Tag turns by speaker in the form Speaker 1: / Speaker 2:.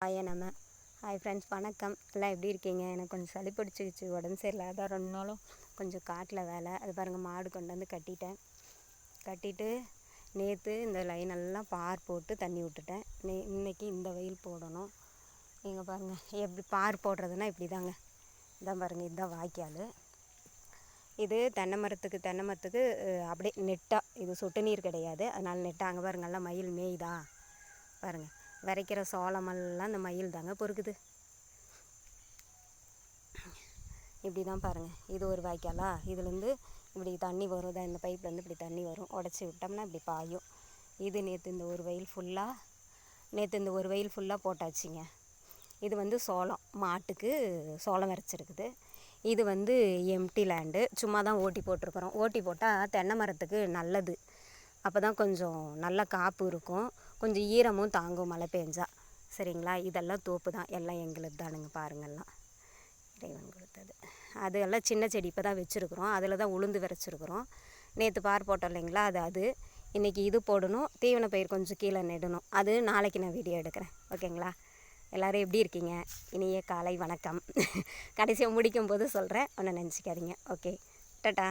Speaker 1: Hi friends, வணக்கம். எல்லாம் எப்படி இருக்கீங்க? எனக்கு கொஞ்சம் சளி பிடிச்சிக்கிச்சு, உடம்பு சரியில்லை. அதான் 2 நாளும் கொஞ்சம் காட்டில் வேலை. அது பாருங்கள், மாடு கொண்டு வந்து கட்டிட்டு நேற்று இந்த லைனெல்லாம் பார் போட்டு தண்ணி விட்டுட்டேன். இன்றைக்கி இந்த வெயில் போடணும். நீங்கள் பாருங்கள், எப்படி பார் போடுறதுன்னா இப்படி தாங்க. இதான் பாருங்கள், இதுதான் வாய்க்கால். இது தென்னை மரத்துக்கு அப்படியே நெட்டாக, இது சொட்டு நீர் கிடையாது, அதனால் நெட்டாக. அங்கே பாருங்கள், எல்லாம் மயில் மேய்தா பாருங்கள். விதைக்கிற சோளமெல்லாம் இந்த மயில் தாங்க பொறுக்குது. இப்படி தான் பாருங்கள். இது ஒரு வாய்க்காலா, இதுலேருந்து இப்படி தண்ணி வரும். தான் இந்த பைப்லேருந்து இப்படி தண்ணி வரும். உடச்சி விட்டோம்னா இப்படி பாயும். இது நேற்று இந்த ஒரு வெயில் ஃபுல்லாக போட்டாச்சுங்க. இது சோளம், மாட்டுக்கு சோளம் விரைச்சிருக்குது. இது எம்டி லேண்டு, சும்மா தான் ஓட்டி போட்டிருக்குறோம். ஓட்டி போட்டால் தென்னை மரத்துக்கு நல்லது. அப்போ தான் கொஞ்சம் நல்ல காப்பு இருக்கும், கொஞ்சம் ஈரமும் தாங்கும் மழை பெஞ்சா. சரிங்களா? இதெல்லாம் தோப்பு தான், எல்லாம் எங்களுக்கு தானுங்க. பாருங்கள்லாம் இறைவன் கொடுத்தது. அது எல்லாம் சின்ன செடி இப்போ தான் வச்சுருக்குறோம். அதில் தான் உளுந்து விரைச்சிருக்குறோம். நேற்று பார் போட்டோம் இல்லைங்களா, அது இன்றைக்கி இது போடணும். தீவன பயிர் கொஞ்சம் கீழே நெடணும். அது நாளைக்கு நான் வீடியோ எடுக்கிறேன். ஓகேங்களா? எல்லோரும் எப்படி இருக்கீங்க? இனிய காலை வணக்கம். கடைசியாக முடிக்கும்போது சொல்கிறேன், ஒன்றும் நினச்சிக்காதீங்க. Okay, tata.